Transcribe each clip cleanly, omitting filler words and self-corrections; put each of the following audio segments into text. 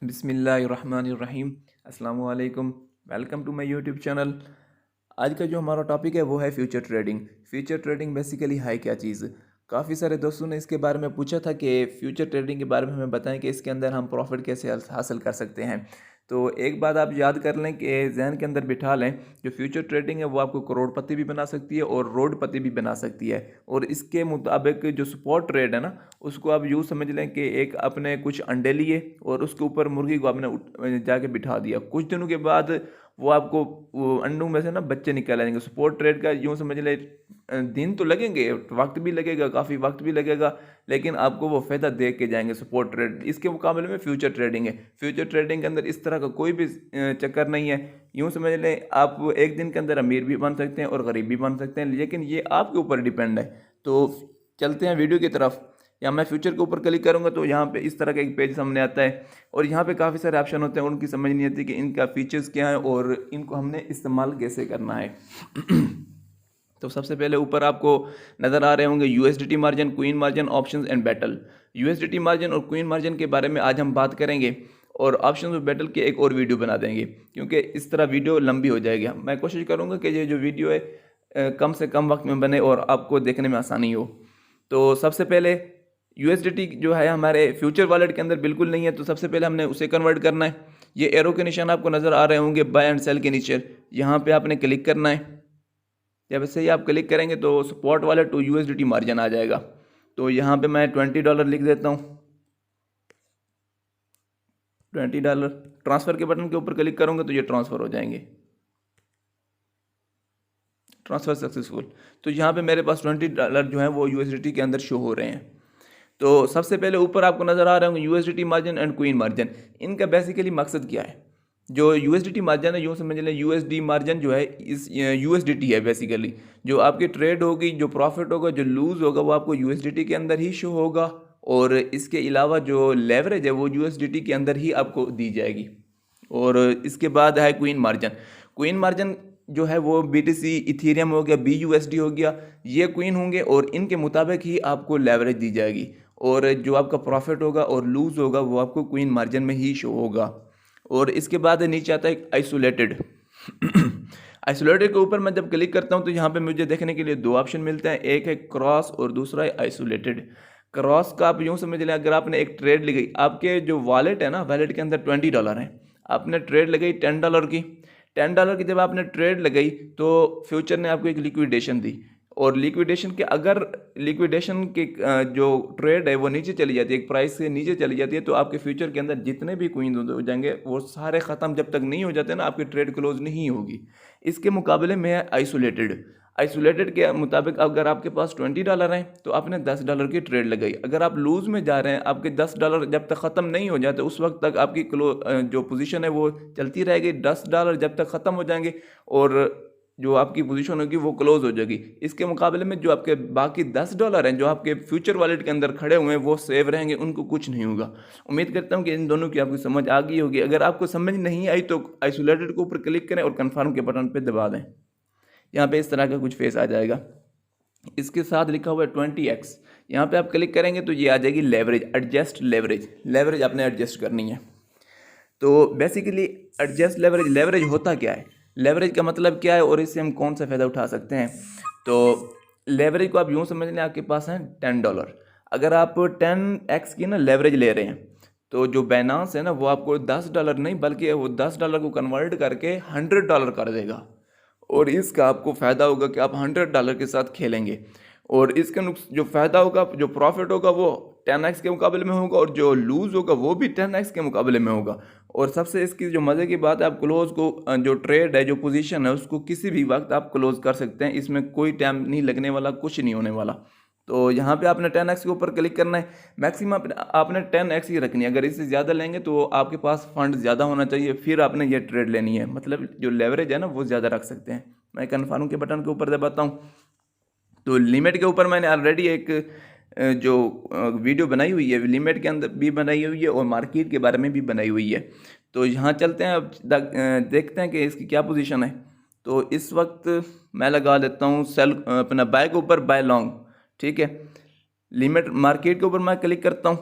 बिस्मिल्लाहिर्रहमानिर्रहीम। अस्सलामु अलैकुम। Welcome to my YouTube channel. आज का जो हमारा टॉपिक है वो है future trading. Future trading basically है क्या चीज़। काफ़ी सारे दोस्तों ने इसके बारे में पूछा था कि फ्यूचर ट्रेडिंग के बारे में हमें बताएं कि इसके अंदर हम प्रॉफिट कैसे हासिल कर सकते हैं। तो एक बात आप याद कर लें कि जहन के अंदर बिठा लें, जो फ्यूचर ट्रेडिंग है वो आपको करोड़पति भी बना सकती है और रोडपति भी बना सकती है। और इसके मुताबिक जो स्पॉट ट्रेड है ना, उसको आप यूँ समझ लें कि एक आपने कुछ अंडे लिए और उसके ऊपर मुर्गी को आपने जाके बिठा दिया। कुछ दिनों के बाद वो आपको वो अंडों में से ना बच्चे निकल आएंगे। स्पॉट ट्रेड का यूँ समझ लें, दिन तो लगेंगे, वक्त भी लगेगा, काफ़ी वक्त भी लगेगा, लेकिन आपको वो फ़ायदा दे के जाएंगे स्पॉट ट्रेड। इसके मुकाबले में फ्यूचर ट्रेडिंग है। फ्यूचर ट्रेडिंग के अंदर इस तरह का कोई भी चक्कर नहीं है। यूँ समझ लें, आप एक दिन के अंदर अमीर भी बन सकते हैं और गरीब भी बन सकते हैं, लेकिन ये आपके ऊपर डिपेंड है। तो चलते हैं वीडियो की तरफ। या मैं फ्यूचर के ऊपर क्लिक करूंगा तो यहाँ पे इस तरह का एक पेज सामने आता है और यहाँ पे काफ़ी सारे ऑप्शन होते हैं। उनकी समझ नहीं आती कि इनका फीचर्स क्या है और इनको हमने इस्तेमाल कैसे करना है। तो सबसे पहले ऊपर आपको नज़र आ रहे होंगे USDT margin, queen margin, options and battle. USDT margin और क्वीन मार्जिन के बारे में आज हम बात करेंगे और ऑप्शंस और बैटल की एक और वीडियो बना देंगे, क्योंकि इस तरह वीडियो लंबी हो जाएगी। मैं कोशिश करूँगा कि ये जो वीडियो है कम से कम वक्त में बने और आपको देखने में आसानी हो। तो सबसे पहले यूएसडीटी जो है हमारे फ्यूचर वॉलेट के अंदर बिल्कुल नहीं है, तो सबसे पहले हमने उसे कन्वर्ट करना है। ये एरो के निशान आपको नज़र आ रहे होंगे बाय एंड सेल के नीचे, यहाँ पे आपने क्लिक करना है। जब से ही आप क्लिक करेंगे तो spot wallet to USDT margin आ जाएगा। तो यहाँ पे मैं $20 लिख देता हूँ, $20। ट्रांसफ़र के बटन के ऊपर क्लिक करूँगा तो ये ट्रांसफ़र हो जाएंगे, ट्रांसफ़र सक्सेसफुल। तो यहाँ पे मेरे पास $20 जो है वो यूएसडीटी के अंदर शो हो रहे हैं। तो सबसे पहले ऊपर आपको नज़र आ रहे होंगे USDT margin and queen margin. इनका बेसिकली मकसद क्या है। जो यूएसडीटी मार्जिन है, यूँ समझ लें यूएसडी मार्जिन जो है इस यूएसडीटी है बेसिकली। जो आपकी ट्रेड होगी, जो प्रॉफिट होगा, जो लूज़ होगा, वो आपको यूएसडीटी के अंदर ही शो होगा। और इसके अलावा जो लेवरेज है वो यूएसडीटी के अंदर ही आपको दी जाएगी। और इसके बाद है क्वीन मार्जिन। क्वीन मार्जिन जो है वो बीटीसी, इथेरियम हो गया, बीयूएसडी हो गया, ये क्वीन होंगे और इनके मुताबिक ही आपको लेवरेज दी जाएगी। और जो आपका प्रॉफिट होगा और लूज़ होगा वो आपको क्वीन मार्जिन में ही शो होगा। और इसके बाद नीचे आता है आइसोलेटेड। आइसोलेटेड के ऊपर मैं जब क्लिक करता हूँ तो यहाँ पे मुझे देखने के लिए दो ऑप्शन मिलते हैं, एक है क्रॉस और दूसरा है आइसोलेटेड। क्रॉस का आप यूँ समझ लें, अगर आपने एक ट्रेड ली गई, आपके जो वॉलेट है ना, वॉलेट के अंदर $20 है, आपने ट्रेड लगाई $10 की। $10 की जब आपने ट्रेड लगाई तो फ्यूचर ने आपको एक लिक्विडेशन दी। और लिक्विडेशन के अगर लिक्विडेशन के जो ट्रेड है वो नीचे चली जाती है, एक प्राइस से नीचे चली जाती है, तो आपके फ्यूचर के अंदर जितने भी क्वीन हो जाएंगे वो सारे ख़त्म जब तक नहीं हो जाते ना, आपकी ट्रेड क्लोज नहीं होगी। इसके मुकाबले में है आइसोलेटेड। आइसोलेटेड के मुताबिक अगर आपके पास $20 हैं तो आपने $10 की ट्रेड लगाई। अगर आप लूज़ में जा रहे हैं, आपके $10 जब तक ख़त्म नहीं हो जाते उस वक्त तक आपकी जो पोजीशन है वो चलती रहेगी। $10 जब तक ख़त्म हो जाएंगे और जो आपकी पोजीशन होगी वो क्लोज हो जाएगी। इसके मुकाबले में जो आपके बाकी $10 हैं जो आपके फ्यूचर वॉलेट के अंदर खड़े हुए हैं वो सेव रहेंगे, उनको कुछ नहीं होगा। उम्मीद करता हूँ कि इन दोनों की आपको समझ आ गई होगी। अगर आपको समझ नहीं आई तो आइसोलेटेड के ऊपर क्लिक करें और कन्फर्म के बटन पर दबा दें। यहाँ पे इस तरह का कुछ फेस आ जाएगा। इसके साथ लिखा हुआ है 20x। यहाँ पे आप क्लिक करेंगे तो ये आ जाएगी लेवरेज, एडजस्ट लेवरेज। लेवरेज आपने एडजस्ट करनी है। तो बेसिकली एडजस्ट लेवरेज, लेवरेज होता क्या है, लेवरेज का मतलब क्या है और इससे हम कौन सा फ़ायदा उठा सकते हैं। तो लेवरेज को आप यूँ समझ लें, आपके पास है $10। अगर आप 10x की ना लेवरेज ले रहे हैं तो जो बाइनेंस है ना वो आपको $10 नहीं बल्कि वो $10 को कन्वर्ट करके $100 कर देगा। और इसका आपको फ़ायदा होगा कि आप $100 के साथ खेलेंगे। और इसका जो फ़ायदा होगा, जो प्रॉफिट होगा वो 10x के मुकाबले में होगा और जो लूज़ होगा वो भी 10x के मुकाबले में होगा। और सबसे इसकी जो मज़े की बात है, आप क्लोज़ को जो ट्रेड है, जो पोजीशन है, उसको किसी भी वक्त आप क्लोज़ कर सकते हैं। इसमें कोई टाइम नहीं लगने वाला, कुछ नहीं होने वाला। तो यहाँ पे आपने 10x के ऊपर क्लिक करना है। मैक्सिमम आपने 10x ही रखनी है। अगर इससे ज़्यादा लेंगे तो आपके पास फंड ज़्यादा होना चाहिए, फिर आपने ये ट्रेड लेनी है। मतलब जो लेवरेज है ना वो ज़्यादा रख सकते हैं। मैं कन्फर्म के बटन के ऊपर दबाता हूँ तो लिमिट के ऊपर मैंने ऑलरेडी एक जो वीडियो बनाई हुई है, लिमिट के अंदर भी बनाई हुई है और मार्केट के बारे में भी बनाई हुई है। तो यहाँ चलते हैं, अब देखते हैं कि इसकी क्या पोजीशन है। तो इस वक्त मैं लगा देता हूँ सेल, अपना बाय के ऊपर बाय लॉन्ग, ठीक है। लिमिट मार्केट के ऊपर मैं क्लिक करता हूँ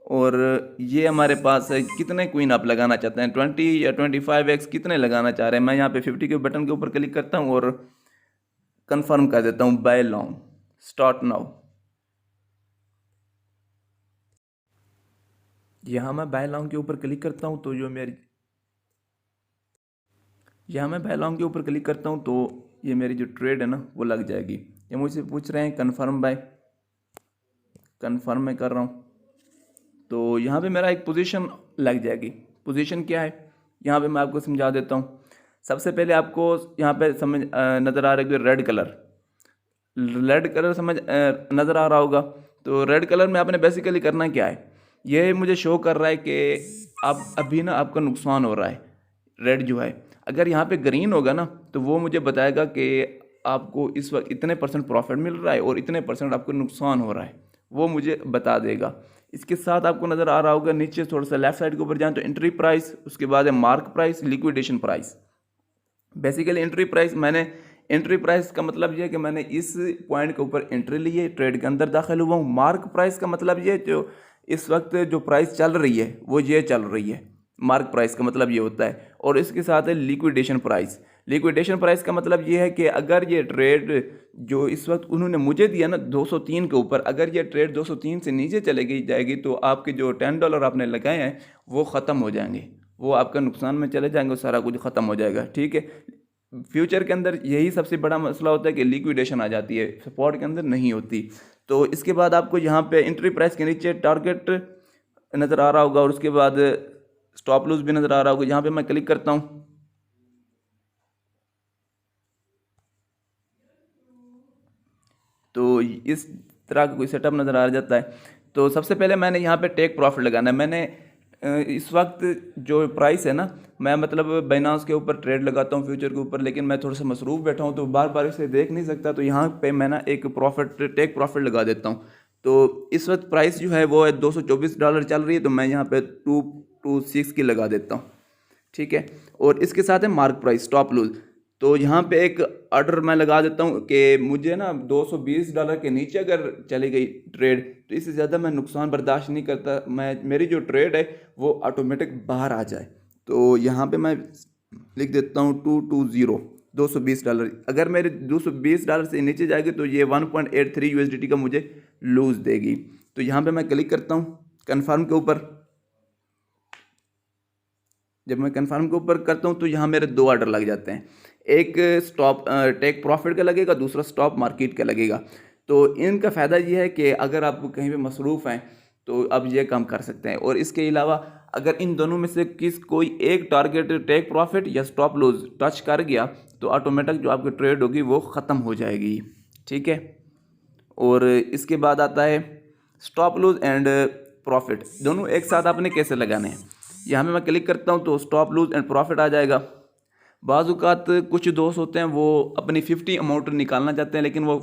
और ये हमारे पास है, कितने क्वीन आप लगाना चाहते हैं, 20 या 25x कितने लगाना चाह रहे हैं। मैं यहाँ पे 50 के बटन के ऊपर क्लिक करता हूँ और कंफर्म कर देता हूँ बाय लॉन्ग, स्टार्ट नाउ। यहाँ मैं बाय लॉन्ग के ऊपर क्लिक करता हूँ तो यहाँ मैं बाय लॉन्ग के ऊपर क्लिक करता हूँ तो ये मेरी जो ट्रेड है ना वो लग जाएगी। ये मुझसे पूछ रहे हैं कन्फर्म बाय, कन्फर्म मैं कर रहा हूँ तो यहाँ पे मेरा एक पोजीशन लग जाएगी। पोजीशन क्या है यहाँ पे मैं आपको समझा देता हूँ। सबसे पहले आपको यहाँ पे समझ नज़र आ रहा है रेड कलर, रेड कलर समझ नज़र आ रहा होगा। तो रेड कलर में आपने बेसिकली करना क्या है, ये मुझे शो कर रहा है कि आप अभी ना आपका नुकसान हो रहा है। रेड जो है, अगर यहाँ पे ग्रीन होगा ना तो वो मुझे बताएगा कि आपको इस वक्त इतने % प्रॉफिट मिल रहा है और इतने % आपको नुकसान हो रहा है, वो मुझे बता देगा। इसके साथ आपको नज़र आ रहा होगा नीचे थोड़ा सा लेफ्ट साइड के ऊपर जाएं तो एंट्री प्राइस, उसके बाद है mark price, liquidation price. Basically entry price का मतलब ये है कि मैंने इस पॉइंट के ऊपर एंट्री ली है, ट्रेड के अंदर दाखिल हुआ हूँ। मार्क प्राइस का मतलब ये जो इस वक्त जो प्राइस चल रही है वो ये चल रही है, मार्क प्राइस का मतलब ये होता है। और इसके साथ है लिक्विडेशन प्राइस। लिक्विडेशन प्राइस का मतलब ये है कि अगर ये ट्रेड जो इस वक्त उन्होंने मुझे दिया ना 203 के ऊपर, अगर ये ट्रेड 203 से नीचे चलेगी जाएगी तो आपके जो $10 आपने लगाए हैं वो ख़त्म हो जाएंगे, वो आपका नुकसान में चले जाएंगे, सारा कुछ ख़त्म हो जाएगा। ठीक है, फ्यूचर के अंदर यही सबसे बड़ा मसला होता है कि लिक्विडेशन आ जाती है, सपोर्ट के अंदर नहीं होती। तो इसके बाद आपको यहाँ पे एंट्री प्राइस के नीचे टारगेट नज़र आ रहा होगा और उसके बाद स्टॉप लॉस भी नज़र आ रहा होगा। यहाँ पे मैं क्लिक करता हूँ तो इस तरह का कोई सेटअप नज़र आ जाता है। तो सबसे पहले मैंने यहाँ पे टेक प्रॉफिट लगाना है। मैंने इस वक्त जो प्राइस है ना, मैं मतलब बाइनांस के ऊपर ट्रेड लगाता हूँ फ्यूचर के ऊपर, लेकिन मैं थोड़ा सा मसरूफ़ बैठा हूँ तो बार बार इसे देख नहीं सकता। तो यहाँ पे मैं ना एक टेक प्रॉफिट लगा देता हूँ। तो इस वक्त प्राइस जो है वो है $224 चल रही है, तो मैं यहाँ पे 226 की लगा देता हूँ। ठीक है, और इसके साथ है मार्क प्राइस, स्टॉप लॉस। तो यहाँ पे एक ऑर्डर मैं लगा देता हूँ कि मुझे ना $220 के नीचे अगर चली गई ट्रेड तो इससे ज़्यादा मैं नुकसान बर्दाश्त नहीं करता, मेरी जो ट्रेड है वो ऑटोमेटिक बाहर आ जाए। तो यहाँ पे मैं लिख देता हूँ 220 $220। अगर मेरे $220 से नीचे जाएगी तो ये 1.83 USDT का मुझे लूज देगी। तो यहाँ पे मैं क्लिक करता हूँ कन्फर्म के ऊपर। जब मैं कन्फर्म के ऊपर करता हूँ तो यहाँ मेरे 2 ऑर्डर लग जाते हैं, एक स्टॉप टेक प्रॉफिट का लगेगा, दूसरा स्टॉप मार्केट का लगेगा। तो इनका फ़ायदा ये है कि अगर आप कहीं पे मसरूफ़ हैं तो आप ये काम कर सकते हैं। और इसके अलावा अगर इन दोनों में से कोई एक टारगेट टेक प्रॉफिट या स्टॉप लॉस टच कर गया तो ऑटोमेटिक जो आपकी ट्रेड होगी वो ख़त्म हो जाएगी। ठीक है, और इसके बाद आता है स्टॉप लॉस एंड प्रॉफिट, दोनों एक साथ आपने कैसे लगाने हैं। यहाँ पे मैं क्लिक करता हूँ तो स्टॉप लॉस एंड प्रॉफिट आ जाएगा। बाज़ औक़ात कुछ दोस्त होते हैं वो अपनी 50 अमाउंट निकालना चाहते हैं लेकिन वो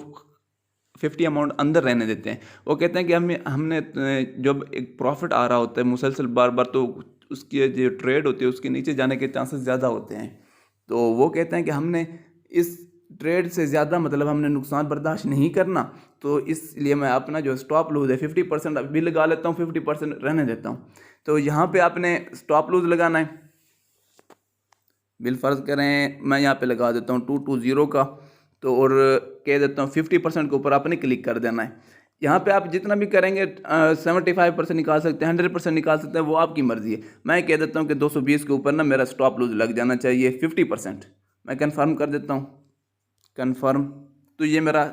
50 अमाउंट अंदर रहने देते हैं। वो कहते हैं कि हमने जब एक प्रॉफिट आ रहा होता है मुसलसल बार बार तो उसकी जो ट्रेड होती है उसके नीचे जाने के चांसेस ज़्यादा होते हैं। तो वो कहते हैं कि हमने इस ट्रेड से ज़्यादा मतलब हमने नुकसान बर्दाश्त नहीं करना, तो इसलिए मैं अपना जो स्टॉप लॉस है 50% अभी लगा लेता हूँ, 50% रहने देता हूँ। तो यहाँ पे आपने स्टॉप लॉस लगाना है। बिल फ़र्ज़ करें मैं यहाँ पे लगा देता हूँ 220 का, तो और कह देता हूँ 50% के ऊपर आपने क्लिक कर देना है। यहाँ पे आप जितना भी करेंगे 75% निकाल सकते हैं, 100% निकाल सकते हैं, वो आपकी मर्ज़ी है। मैं कह देता हूँ कि 220 के ऊपर ना मेरा स्टॉप लॉस लग जाना चाहिए 50%। मैं कन्फर्म कर देता हूँ, कन्फर्म। तो ये मेरा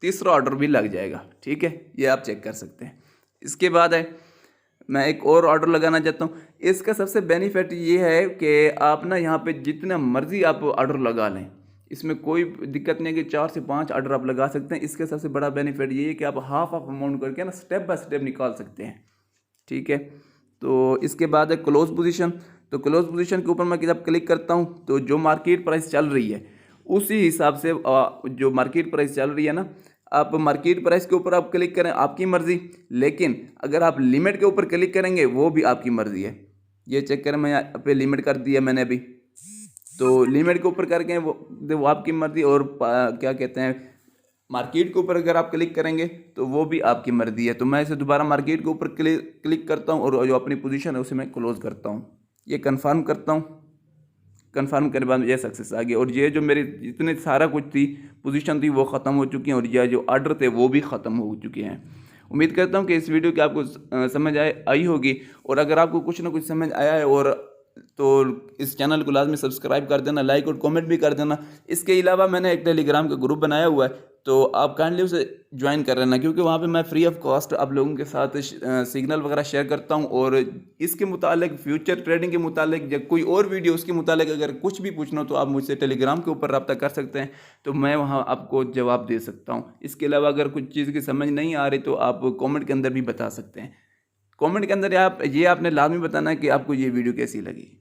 तीसरा ऑर्डर भी लग जाएगा। ठीक है, ये आप चेक कर सकते हैं। इसके बाद है मैं एक और ऑर्डर लगाना चाहता हूँ। इसका सबसे बेनिफिट ये है कि आप ना यहाँ पे जितना मर्ज़ी आप ऑर्डर लगा लें, इसमें कोई दिक्कत नहीं है कि 4 से 5 ऑर्डर आप लगा सकते हैं। इसका सबसे बड़ा बेनिफिट ये है कि आप हाफ अमाउंट करके ना स्टेप बाय स्टेप निकाल सकते हैं। ठीक है, तो इसके बाद है क्लोज पोजीशन। तो क्लोज पोजीशन के ऊपर मैं जब क्लिक करता हूँ तो जो मार्केट प्राइस चल रही है उसी हिसाब से जो मार्केट प्राइस चल रही है ना, आप मार्केट प्राइस के ऊपर आप क्लिक करें आपकी मर्ज़ी, लेकिन अगर आप लिमिट के ऊपर क्लिक करेंगे वो भी आपकी मर्ज़ी है। ये चेक करें, मैं यहाँ पे लिमिट कर दिया मैंने अभी, तो लिमिट के ऊपर करके वो आपकी मर्ज़ी। और क्या कहते हैं मार्केट के ऊपर अगर आप क्लिक करेंगे तो वो भी आपकी मर्जी है। तो मैं इसे दोबारा मार्केट के ऊपर क्लिक करता हूँ और जो अपनी पोजीशन है उसे मैं क्लोज़ करता हूँ, ये कंफर्म करता हूँ। कंफर्म करने के बाद ये सक्सेस आ गया और ये जो मेरी जितने सारा कुछ थी पोजीशन थी वो ख़त्म हो चुकी हैं और यह जो आर्डर थे वो भी ख़त्म हो चुके हैं। उम्मीद करता हूँ कि इस वीडियो की आपको समझ आई होगी और अगर आपको कुछ ना कुछ समझ आया है और तो इस चैनल को लाजमी सब्सक्राइब कर देना, लाइक और कमेंट भी कर देना। इसके अलावा मैंने एक टेलीग्राम का ग्रुप बनाया हुआ है, तो आप काइंडली उसे ज्वाइन कर लेना, क्योंकि वहाँ पे मैं फ्री ऑफ कॉस्ट आप लोगों के साथ सिग्नल वगैरह शेयर करता हूँ और इसके मुतालिक फ्यूचर ट्रेडिंग के मुतालिक या कोई और वीडियो उसके मुतालिक अगर कुछ भी पूछना हो तो आप मुझसे टेलीग्राम के ऊपर रब्ता कर सकते हैं, तो मैं वहाँ आपको जवाब दे सकता हूँ। इसके अलावा अगर कुछ चीज़ की समझ नहीं आ रही तो आप कॉमेंट के अंदर भी बता सकते हैं। कॉमेंट के अंदर आप ये आपने लाजमी बताना है कि आपको ये वीडियो कैसी लगी।